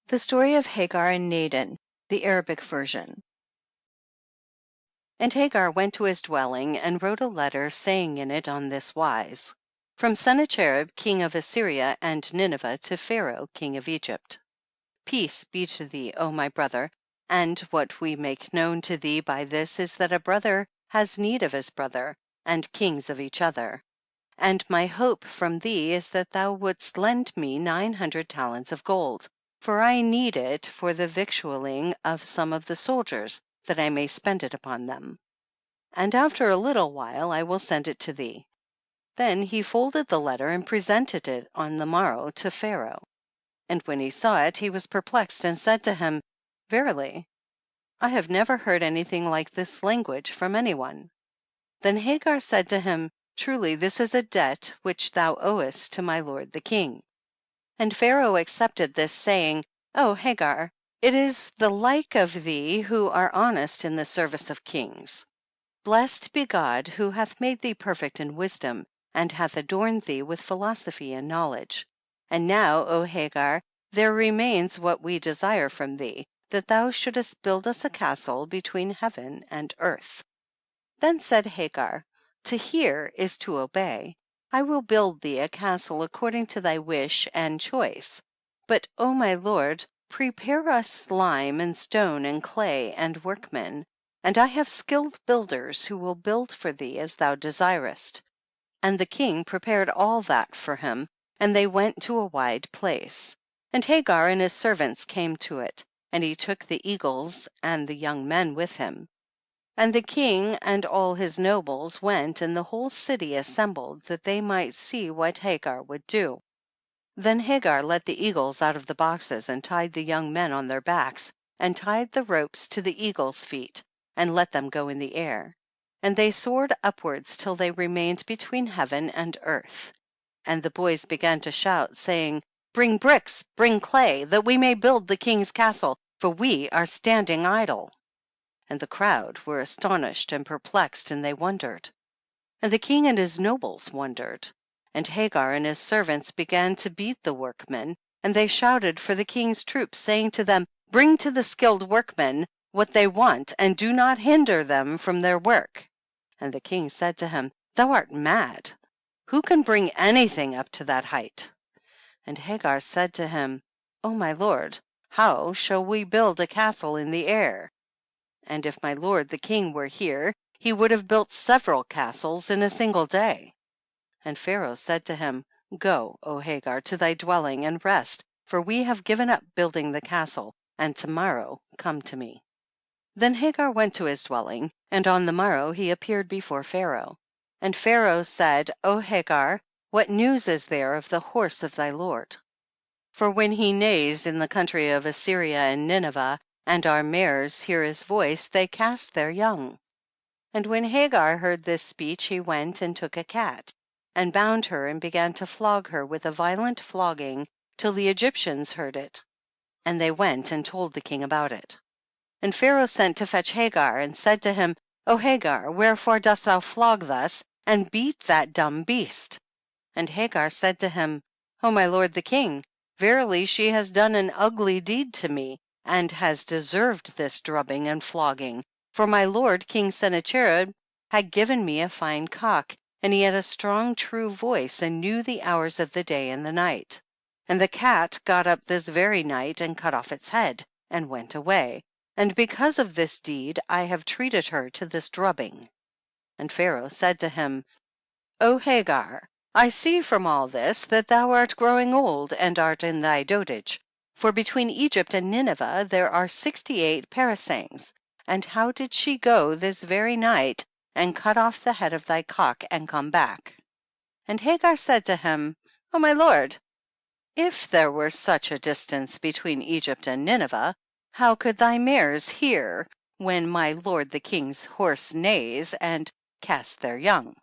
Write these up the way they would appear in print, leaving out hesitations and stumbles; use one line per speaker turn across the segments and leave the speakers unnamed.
The Story of Hagar and Nadin, the Arabic version. And Hagar went to his dwelling and wrote a letter, saying in it on this wise: From Sennacherib king of Assyria and Nineveh to Pharaoh king of Egypt. Peace be to thee, O my brother, and what we make known to thee by this is that a brother has need of his brother, and kings of each other. And my hope from thee is that thou wouldst lend me 900 talents of gold, for I need it for the victualling of some of the soldiers, that I may spend it upon them. And after a little while I will send it to thee. Then he folded the letter and presented it on the morrow to Pharaoh. And when he saw it, he was perplexed and said to him, Verily, I have never heard anything like this language from anyone. Then Hagar said to him, Truly this is a debt which thou owest to my lord the king. And Pharaoh accepted this, saying, O Hagar, it is the like of thee who are honest in the service of kings. Blessed be God, who hath made thee perfect in wisdom, and hath adorned thee with philosophy and knowledge. And now, O Hagar, there remains what we desire from thee, that thou shouldest build us a castle between heaven and earth. Then said Hagar, To hear is to obey. I will build thee a castle according to thy wish and choice. But, O my lord, prepare us lime and stone and clay and workmen, and I have skilled builders who will build for thee as thou desirest. And the king prepared all that for him, and they went to a wide place. And Hagar and his servants came to it, and he took the eagles and the young men with him. And the king and all his nobles went, and the whole city assembled, that they might see what Hagar would do. Then Hagar let the eagles out of the boxes, and tied the young men on their backs, and tied the ropes to the eagles' feet, and let them go in the air. And they soared upwards till they remained between heaven and earth. And the boys began to shout, saying, Bring bricks, bring clay, that we may build the king's castle, for we are standing idle. And the crowd were astonished and perplexed, and they wondered. And the king and his nobles wondered. And Hagar and his servants began to beat the workmen, and they shouted for the king's troops, saying to them, Bring to the skilled workmen what they want, and do not hinder them from their work. And the king said to him, Thou art mad. Who can bring anything up to that height? And Hagar said to him, O my lord, how shall we build a castle in the air? And if my lord the king were here, he would have built several castles in a single day. And Pharaoh said to him, Go, O Hagar, to thy dwelling and rest, for we have given up building the castle, and tomorrow come to me. Then Hagar went to his dwelling, and on the morrow he appeared before Pharaoh. And Pharaoh said, O Hagar, what news is there of the horse of thy lord? For when he neighs in the country of Assyria and Nineveh, and our mares hear his voice, they cast their young. And when Hagar heard this speech, he went and took a cat, and bound her, and began to flog her with a violent flogging, till the Egyptians heard it. And they went and told the king about it. And Pharaoh sent to fetch Hagar, and said to him, O Hagar, wherefore dost thou flog thus, and beat that dumb beast? And Hagar said to him, O my lord the king, verily she has done an ugly deed to me, and has deserved this drubbing and flogging. For my lord King Sennacherib had given me a fine cock, and he had a strong true voice, and knew the hours of the day and the night. And the cat got up this very night, and cut off its head, and went away. And because of this deed I have treated her to this drubbing. And Pharaoh said to him, O Hagar, I see from all this that thou art growing old, and art in thy dotage. For between Egypt and Nineveh there are 68 parasangs. And how did she go this very night, and cut off the head of thy cock, and come back? And Hagar said to him, O my lord, if there were such a distance between Egypt and Nineveh, how could thy mares hear when my lord the king's horse neighs, and cast their young?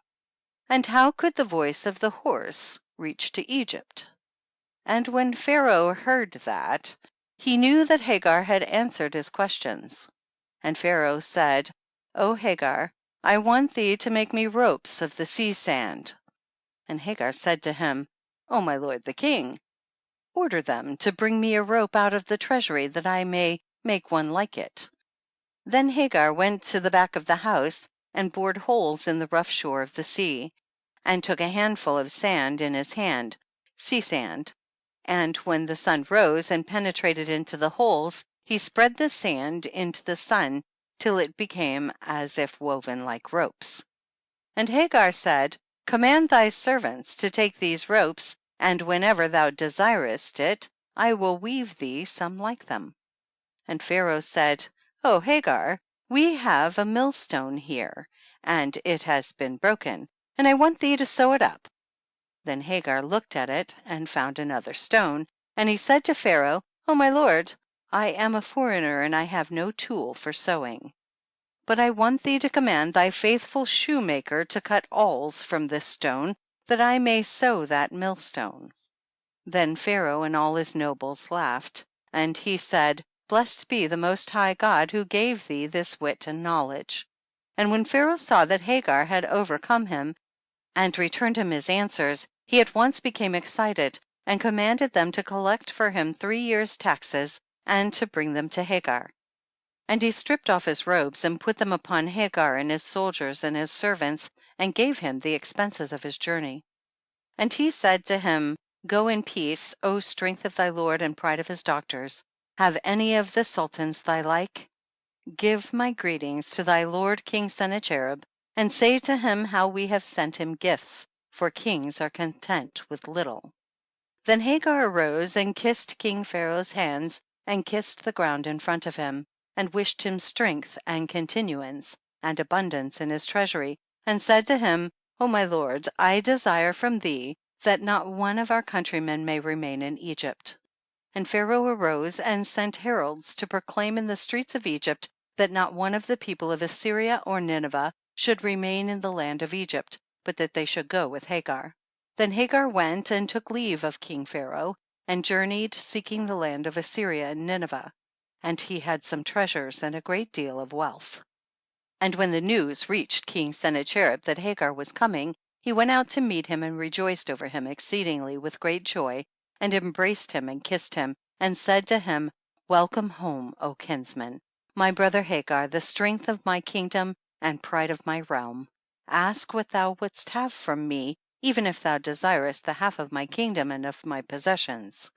And how could the voice of the horse reach to Egypt? And when Pharaoh heard that, he knew that Hagar had answered his questions. And Pharaoh said, O Hagar, I want thee to make me ropes of the sea sand. And Hagar said to him, O my lord the king, order them to bring me a rope out of the treasury that I may make one like it." Then Hagar went to the back of the house and bored holes in the rough shore of the sea, and took a handful of sand in his hand, sea sand, and when the sun rose and penetrated into the holes, he spread the sand into the sun till it became as if woven like ropes. And Hagar said, "Command thy servants to take these ropes, and whenever thou desirest it, I will weave thee some like them." And Pharaoh said, "O Hagar, we have a millstone here, and it has been broken, and I want thee to sew it up." Then Hagar looked at it and found another stone, and he said to Pharaoh, "O my lord, I am a foreigner and I have no tool for sewing. But I want thee to command thy faithful shoemaker to cut awls from this stone, that I may sew that millstone." Then Pharaoh and all his nobles laughed, and he said, "Blessed be the Most High God who gave thee this wit and knowledge." And when Pharaoh saw that Hagar had overcome him and returned him his answers, he at once became excited, and commanded them to collect for him 3 years' taxes, and to bring them to Hagar. And he stripped off his robes and put them upon Hagar and his soldiers and his servants, and gave him the expenses of his journey. And he said to him, "Go in peace, O strength of thy Lord and pride of his doctors. Have any of the sultans thy like? Give my greetings to thy Lord King Sennacherib, and say to him how we have sent him gifts, for kings are content with little." Then Hagar arose and kissed King Pharaoh's hands, and kissed the ground in front of him, and wished him strength and continuance and abundance in his treasury, and said to him, "O my lord, I desire from thee that not one of our countrymen may remain in Egypt." And Pharaoh arose and sent heralds to proclaim in the streets of Egypt that not one of the people of Assyria or Nineveh should remain in the land of Egypt, but that they should go with Hagar. Then Hagar went and took leave of King Pharaoh, and journeyed seeking the land of Assyria and Nineveh, and he had some treasures and a great deal of wealth. And when the news reached King Sennacherib that Hagar was coming, he went out to meet him and rejoiced over him exceedingly with great joy, and embraced him and kissed him, and said to him, "Welcome home, O kinsman, my brother Hagar, the strength of my kingdom and pride of my realm. Ask what thou wouldst have from me, even if thou desirest the half of my kingdom and of my possessions."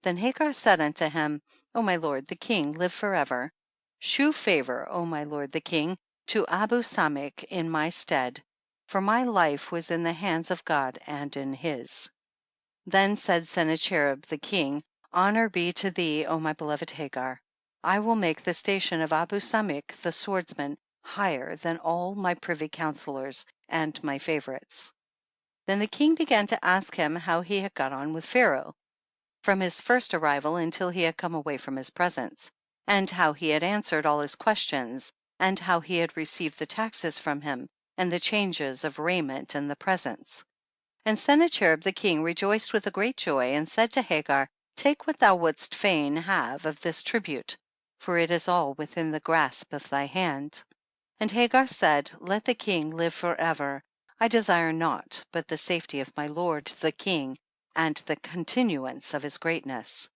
Then Hagar said unto him, "O my lord the king, live forever. Shew favor, O my lord the king, to Abu Samik in my stead, for my life was in the hands of God and in his." Then said Sennacherib the king, "Honor be to thee, O my beloved Hagar. I will make the station of Abu Samik the swordsman higher than all my privy counselors and my favorites." Then the king began to ask him how he had got on with Pharaoh, from his first arrival until he had come away from his presence, and how he had answered all his questions, and how he had received the taxes from him, and the changes of raiment and the presents. And Sennacherib the king rejoiced with a great joy, and said to Hagar, "Take what thou wouldst fain have of this tribute, for it is all within the grasp of thy hand." And Hagar said, "Let the king live forever. I desire naught but the safety of my lord the king, and the continuance of his greatness.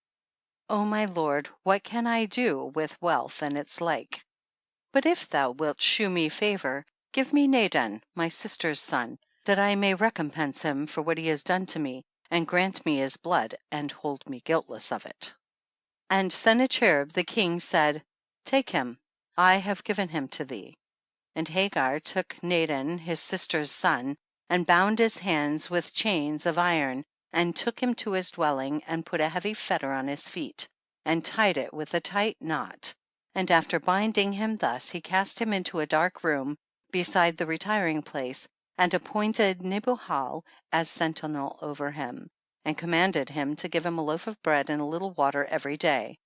O my lord, what can I do with wealth and its like? But if thou wilt shew me favor, give me Nadin, my sister's son, that I may recompense him for what he has done to me, and grant me his blood, and hold me guiltless of it." And Sennacherib the king said, "Take him, I have given him to thee." And Hagar took Nadin his sister's son, and bound his hands with chains of iron, and took him to his dwelling, and put a heavy fetter on his feet, and tied it with a tight knot, and after binding him thus, he cast him into a dark room beside the retiring place, and appointed Nebuhal as sentinel over him, and commanded him to give him a loaf of bread and a little water every day.